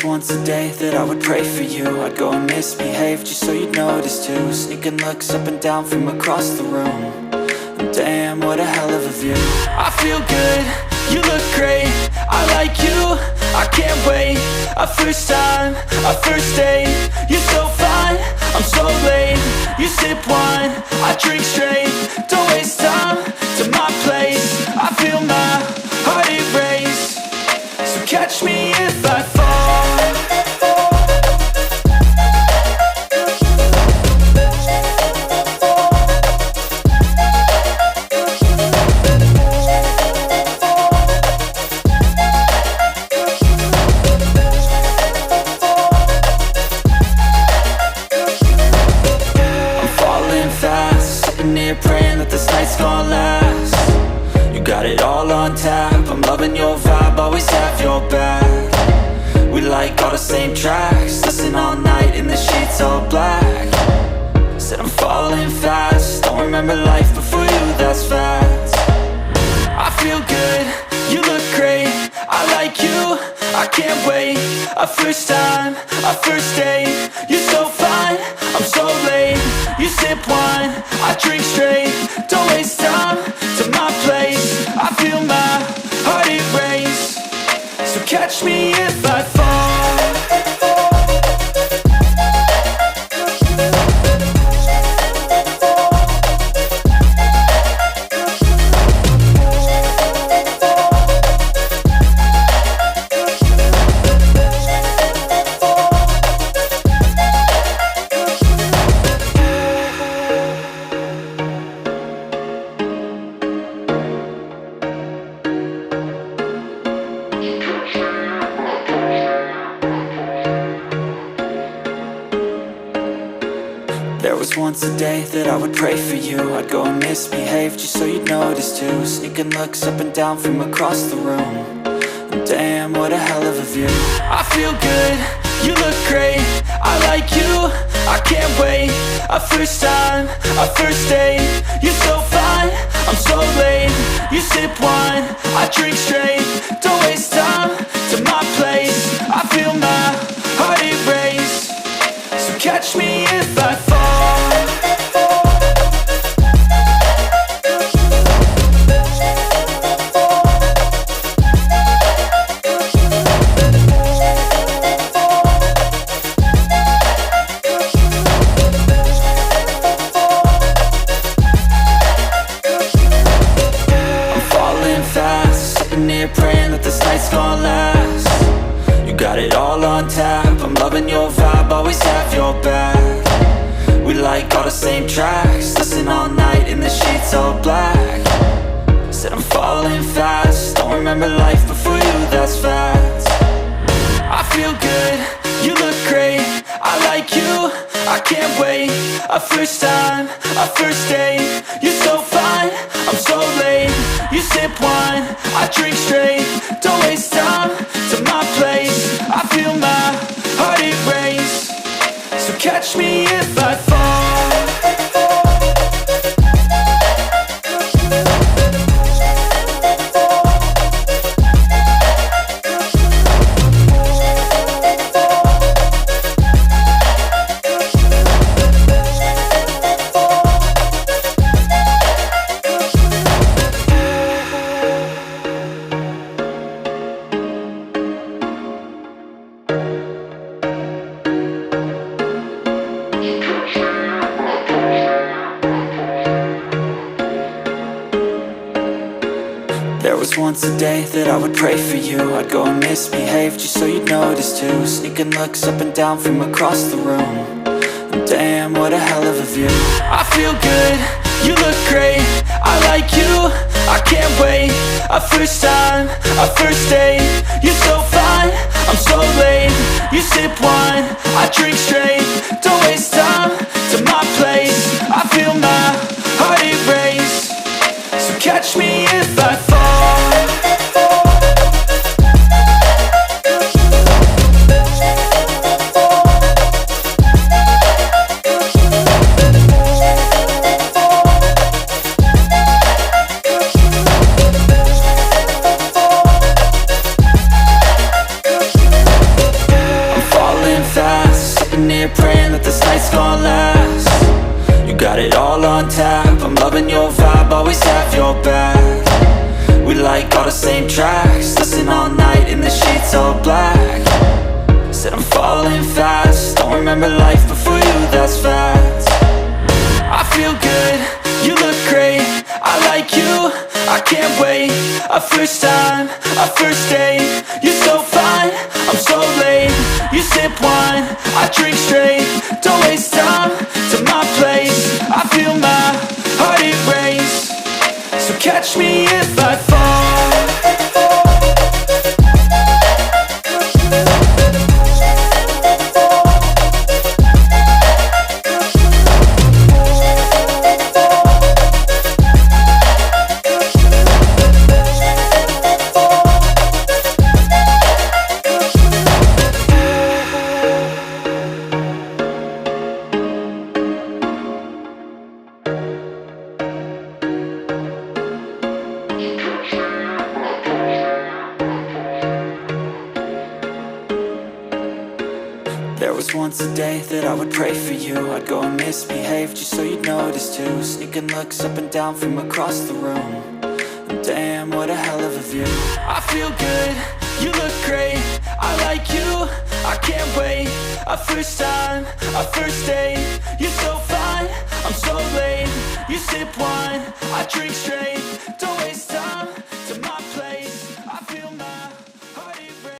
was once a day that I would pray for you. I'd go and misbehave just so you'd notice too. Sneaking looks up and down from across the room. And damn, what a hell of a view. I feel good, you look great, I like you, I can't wait. A first time, a first date, you're so fine, I'm so late. You sip wine, I drink straight, don't waste time to my place. I feel my heart erase, so catch me if I fall. Praying that this night's gonna last. You got it all on tap, I'm loving your vibe, always have your back. We like all the same tracks, listen all night in the sheets all black. Said I'm falling fast, don't remember life before you, that's fact. I feel good, you look great, I like you, I can't wait. A first time, a first date, you're so fine, I'm so late. You sip wine, I drink straight, don't waste time to my place. I feel my heart erase, so catch me if I fall. There was once a day that I would pray for you. I'd go and misbehave just so you'd notice too. Sneaking looks up and down from across the room. And damn, what a hell of a view. I feel good, you look great, I like you, I can't wait. A first time, a first date, you're so fine, I'm so late. You sip wine, I drink straight, don't waste time to my place. I feel my heart erase, so catch me if I fall. Praying that this night's gonna last. You got it all on tap, I'm loving your vibe, always have your back. We like all the same tracks, listen all night in the sheets all black. Said I'm falling fast, don't remember life before you, that's fact. I feel good, you look great, I like you, I can't wait. A first time, a first date, you're so fine, I'm so late. You sip wine, I drink straight, don't waste time to my place. I feel my heart erase, so catch me if I fall. There was once a day that I would pray for you. I'd go and misbehave just so you'd notice too. Sneaking looks up and down from across the room. And damn, what a hell of a view. I feel good, you look great, I like you, I can't wait. A first time, a first date, you're so fine, I'm so late. You sip wine, I drink straight, don't waste time to my place. I feel my heart erase, so catch me if I fall. got it all on tap, I'm loving your vibe, always have your back. We like all the same tracks, listen all night in the sheets all black. Said I'm falling fast, don't remember life before you, that's fact. I feel good, you look great, I like you, I can't wait. A first time, a first date, you're so fine, I'm so late. You sip wine, I drink straight, don't waste time to my place. I feel my heart erase, so catch me if I fall. There was once a day that I would pray for you. I'd go and misbehave just so you'd notice too. Sneaking looks up and down from across the room, and damn, what a hell of a view. I feel good, you look great, I like you, I can't wait. A first time, a first date, you're so fine, I'm so late. You sip wine, I drink straight, don't waste time